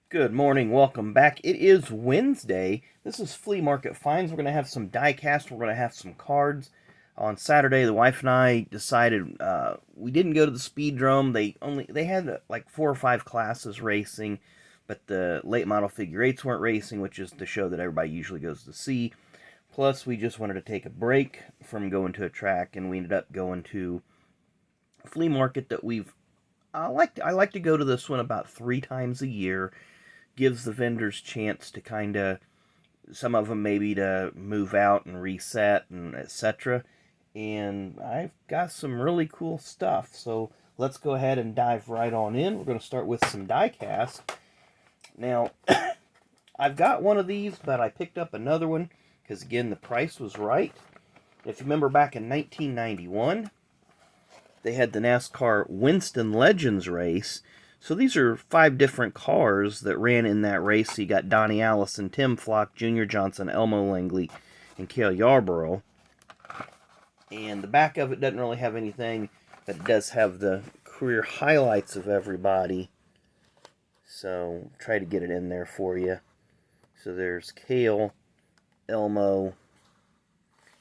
Good morning, welcome back. It is Wednesday. This is Flea Market Finds. We're going to have some die cast. We're going to have some cards. On Saturday, the wife and I decided we didn't go to the speedrome. They had like 4 or 5 classes racing, but the late model figure eights weren't racing, which is the show that everybody usually goes to see. Plus, we just wanted to take a break from going to a track, and we ended up going to Flea Market that I like to go to this one about 3 times a year. Gives the vendors chance to kind of, some of them maybe to move out and reset and etc. And I've got some really cool stuff. So let's go ahead and dive right on in. We're going to start with some die cast. Now, I've got one of these, but I picked up another one because, again, the price was right. If you remember back in 1991, they had the NASCAR Winston Legends race. So these are 5 different cars that ran in that race. So you got Donnie Allison, Tim Flock, Junior Johnson, Elmo Langley, and Cale Yarborough. And the back of it doesn't really have anything, but it does have the career highlights of everybody. So try to get it in there for you. So there's Cale, Elmo,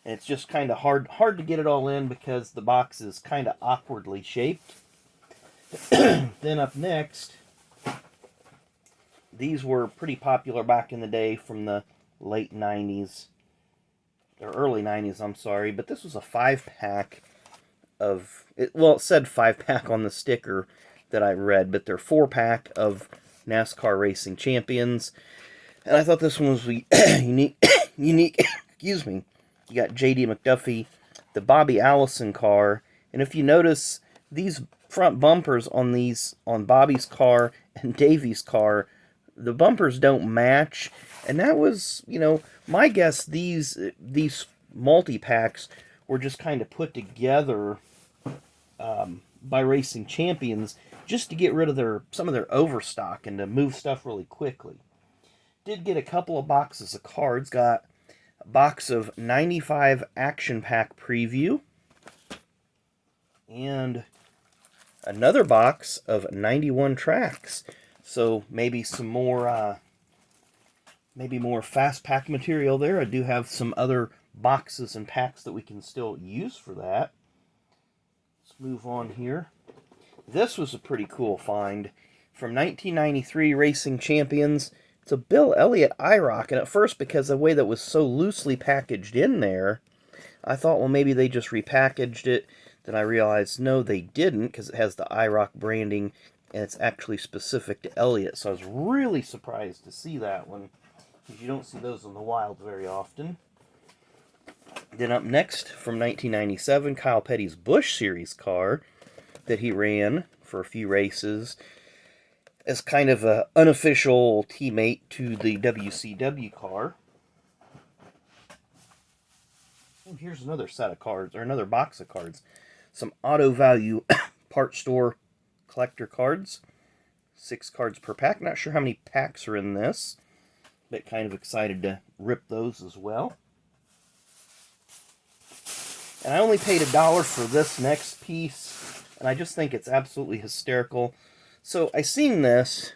and it's just kind of hard to get it all in because the box is kind of awkwardly shaped. Then up next, these were pretty popular back in the day from the late 90s, or early 90s, I'm sorry, but this was a 5-pack of, it said 5-pack on the sticker that I read, but they're 4-pack of NASCAR Racing Champions, and I thought this one was unique, excuse me. You got J.D. McDuffie, the Bobby Allison car, and if you notice, these front bumpers on Bobby's car and Davy's car, the bumpers don't match, and that was, my guess. These multi-packs were just kind of put together by Racing Champions just to get rid of some of their overstock and to move stuff really quickly. Did get a couple of boxes of cards. Got a box of 95 Action Pack Preview and another box of 91 tracks. So maybe some more fast pack material there. I do have some other boxes and packs that we can still use for that. Let's move on here. This was a pretty cool find from 1993 Racing Champions. It's a Bill Elliott IROC, and at first, because of the way that was so loosely packaged in there, I thought, well, maybe they just repackaged it. Then I realized, no, they didn't, because it has the IROC branding, and it's actually specific to Elliott. So I was really surprised to see that one, because you don't see those in the wild very often. Then up next, from 1997, Kyle Petty's Busch Series car that he ran for a few races as kind of an unofficial teammate to the WCW car. Here's another set of cards, or another box of cards. Some Auto Value Part Store collector cards. 6 cards per pack. Not sure how many packs are in this, but kind of excited to rip those as well. And I only paid $1 for this next piece, and I just think it's absolutely hysterical. So I seen this.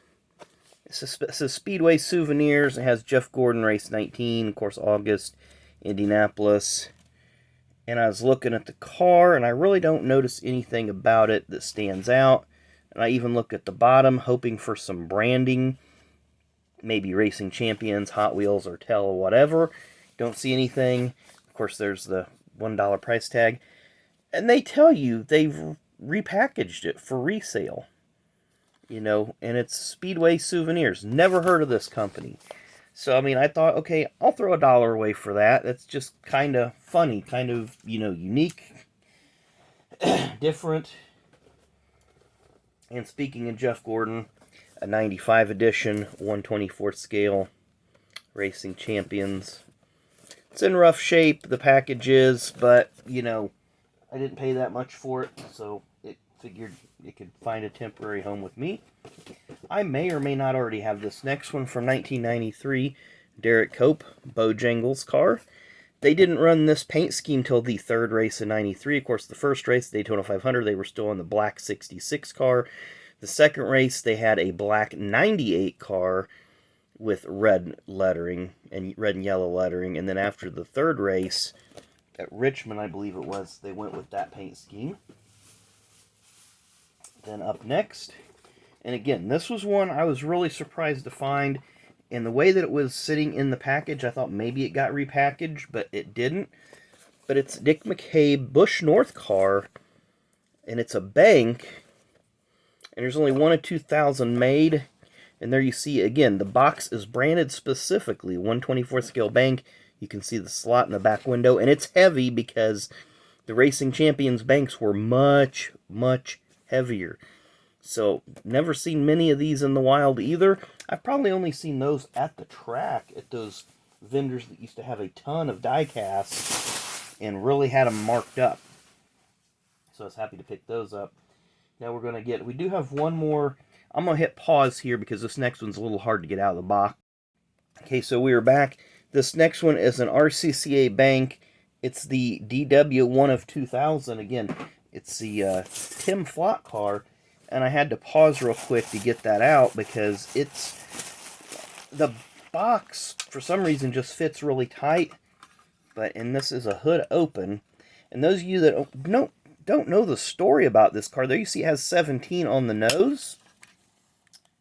It says Speedway Souvenirs. It has Jeff Gordon Race 19, of course, August, Indianapolis. And I was looking at the car, and I really don't notice anything about it that stands out. And I even looked at the bottom, hoping for some branding. Maybe Racing Champions, Hot Wheels, or Tell, whatever. Don't see anything. Of course, there's the $1 price tag. And they tell you they've repackaged it for resale. And it's Speedway Souvenirs. Never heard of this company. So, I mean, I thought, okay, I'll throw $1 away for that. That's just kind of funny, kind of, unique, different. And speaking of Jeff Gordon, a 95 edition, 1/24 scale, Racing Champions. It's in rough shape, the package is, but, I didn't pay that much for it, so it figured it could find a temporary home with me. I may or may not already have this next one from 1993, Derek Cope, Bojangles car. They didn't run this paint scheme till the 3rd race in 93. Of course, the first race, Daytona 500, they were still on the black 66 car. The second race, they had a black 98 car with red lettering, and red and yellow lettering. And then after the third race, at Richmond, I believe it was, they went with that paint scheme. Then up next, and again, this was one I was really surprised to find. And the way that it was sitting in the package, I thought maybe it got repackaged, but it didn't. But it's Dick McCabe Bush North car, and it's a bank, and there's only 1 of 2,000 made. And there you see, again, the box is branded specifically, 124 scale bank. You can see the slot in the back window, and it's heavy because the Racing Champions banks were much, much heavier. So, never seen many of these in the wild either. I've probably only seen those at the track, at those vendors that used to have a ton of die casts and really had them marked up. So I was happy to pick those up. Now we're going to we do have one more. I'm going to hit pause here because this next one's a little hard to get out of the box. Okay, so we are back. This next one is an RCCA bank. It's the DW 1 of 2000. Again, it's the Tim Flock car. And I had to pause real quick to get that out because the box, for some reason, just fits really tight. And this is a hood open. And those of you that don't know the story about this car, there you see it has 17 on the nose.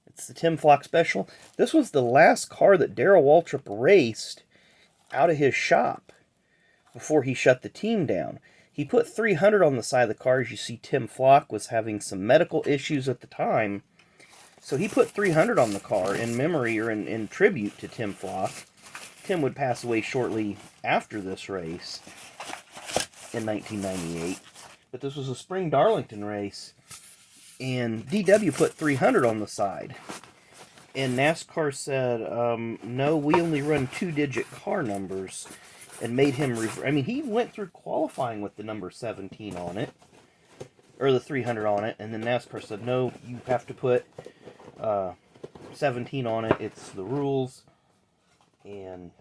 It's the Tim Flock Special. This was the last car that Darrell Waltrip raced out of his shop before he shut the team down. He put 300 on the side of the car. As you see, Tim Flock was having some medical issues at the time. So he put 300 on the car in memory or in tribute to Tim Flock. Tim would pass away shortly after this race in 1998. But this was a Spring Darlington race. And DW put 300 on the side. And NASCAR said, no, we only run 2-digit car numbers. And made him, he went through qualifying with the number 17 on it. Or the 300 on it. And then NASCAR said, no, you have to put 17 on it. It's the rules. And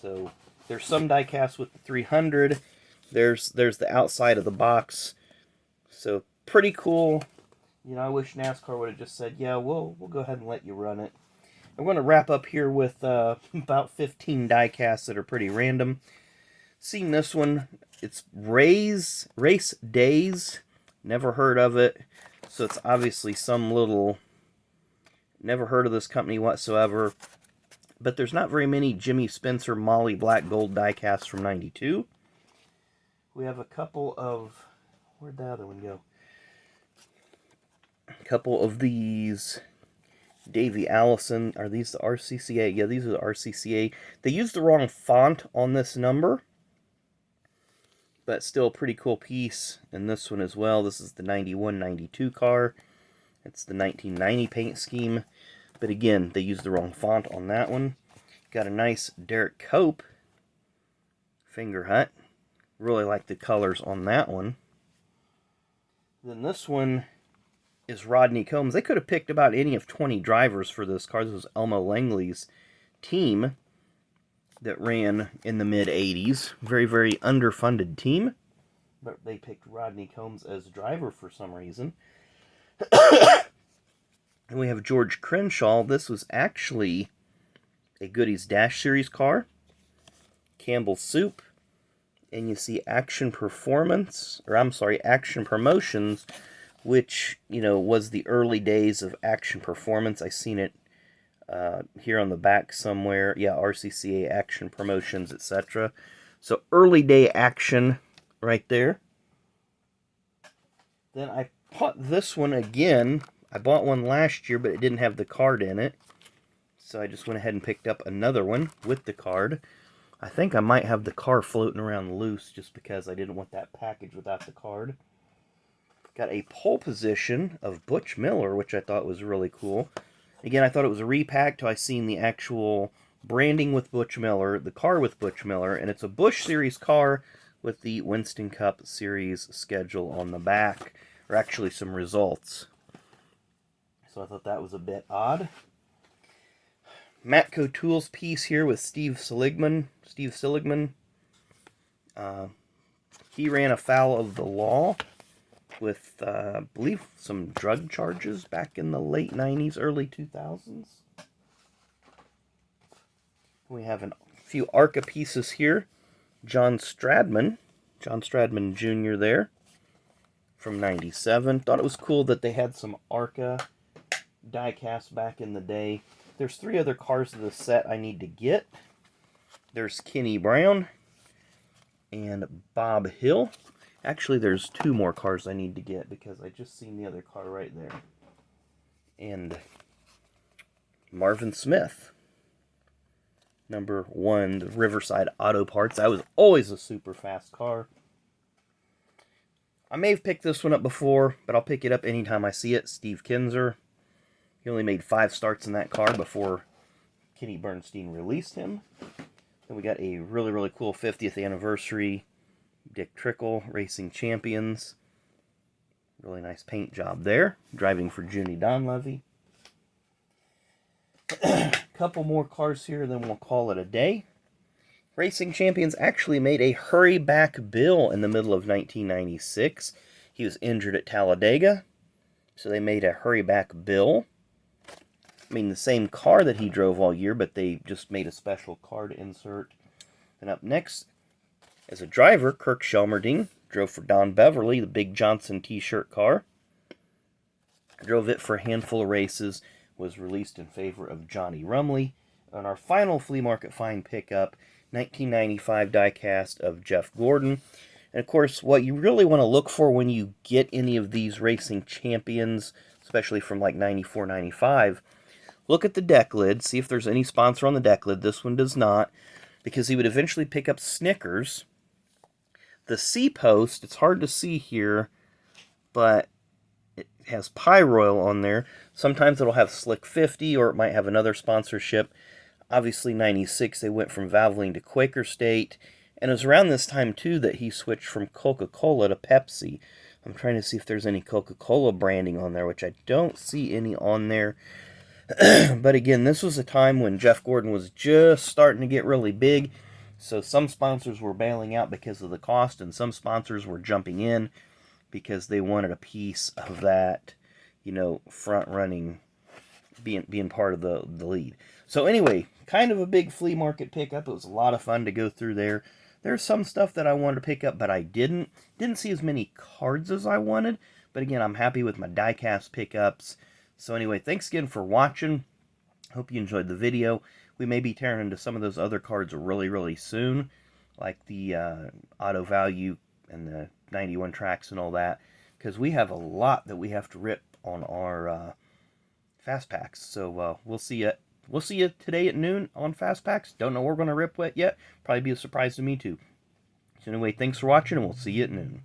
so there's some die casts with the 300. There's the outside of the box. So pretty cool. You know, I wish NASCAR would have just said, yeah, we'll go ahead and let you run it. I'm going to wrap up here with about 15 die casts that are pretty random. Seen this one. It's Race Days. Never heard of it. So it's obviously some little... Never heard of this company whatsoever. But there's not very many Jimmy Spencer Molly Black Gold die casts from 92. We have a couple of... Where'd the other one go? A couple of these... Davey Allison. Are these the RCCA? Yeah, these are the RCCA. They used the wrong font on this number. But still a pretty cool piece. And this one as well. This is the 91-92 car. It's the 1990 paint scheme. But again, they used the wrong font on that one. Got a nice Derek Cope finger hut. Really like the colors on that one. Then this one is Rodney Combs. They could have picked about any of 20 drivers for this car. This was Elmo Langley's team that ran in the mid-80s. Very, very underfunded team. But they picked Rodney Combs as driver for some reason. And we have George Crenshaw. This was actually a Goodies Dash Series car. Campbell Soup. And you see Action Performance, or I'm sorry, Action Promotions, which, you know, was the early days of Action Performance. I seen it here on the back somewhere. Yeah, RCCA Action Promotions, etc. So early day action right there. Then I bought this one again. I bought one last year, but it didn't have the card in it. So I just went ahead and picked up another one with the card. I think I might have the car floating around loose just because I didn't want that package without the card. Got a pole position of Butch Miller, which I thought was really cool. Again, I thought it was a repack till I seen the actual branding with Butch Miller, the car with Butch Miller, and it's a Busch Series car with the Winston Cup Series schedule on the back, or actually some results. So I thought that was a bit odd. Matco Tools piece here with Steve Seligman. He ran afoul of the law with, I believe, some drug charges back in the late 90s, early 2000s. We have a few ARCA pieces here. John Stradman Jr. there from 97. Thought it was cool that they had some ARCA die-cast back in the day. There's 3 other cars of the set I need to get. There's Kenny Brown and Bob Hill. Actually, there's 2 more cars I need to get because I just seen the other car right there. And Marvin Smith. Number 1, the Riverside Auto Parts. That was always a super fast car. I may have picked this one up before, but I'll pick it up anytime I see it. Steve Kinzer. He only made 5 starts in that car before Kenny Bernstein released him. Then we got a really, really cool 50th anniversary Dick Trickle Racing Champions. Really nice paint job there. Driving for Junie Donlevy. Couple more cars here, then we'll call it a day. Racing Champions actually made a hurry back Bill in the middle of 1996. He was injured at Talladega, so they made a hurry back Bill. I mean, the same car that he drove all year, but they just made a special card insert. And up next, as a driver, Kirk Shelmerding drove for Don Beverly, the Big Johnson t-shirt car. Drove it for a handful of races. Was released in favor of Johnny Rumley. And our final flea market find pickup, 1995 diecast of Jeff Gordon. And of course, what you really want to look for when you get any of these Racing Champions, especially from like 94, 95, look at the deck lid, see if there's any sponsor on the deck lid. This one does not, because he would eventually pick up Snickers. The C-post, it's hard to see here, but it has Pyroil on there. Sometimes it'll have Slick 50, or it might have another sponsorship. Obviously, 96, they went from Valvoline to Quaker State. And it was around this time, too, that he switched from Coca-Cola to Pepsi. I'm trying to see if there's any Coca-Cola branding on there, which I don't see any on there. But again, this was a time when Jeff Gordon was just starting to get really big. So some sponsors were bailing out because of the cost, and some sponsors were jumping in because they wanted a piece of that, you know, front-running, being part of the lead. So anyway, kind of a big flea market pickup. It was a lot of fun to go through there. There's some stuff that I wanted to pick up, but I didn't. Didn't see as many cards as I wanted. But again, I'm happy with my die-cast pickups. So anyway, thanks again for watching. Hope you enjoyed the video. We may be tearing into some of those other cards really, really soon, like the Auto Value and the 91 tracks and all that, because we have a lot that we have to rip on our Fast Packs. So we'll see you. We'll see you today at noon on Fast Packs. Don't know what we're going to rip yet. Probably be a surprise to me too. So anyway, thanks for watching, and we'll see you at noon.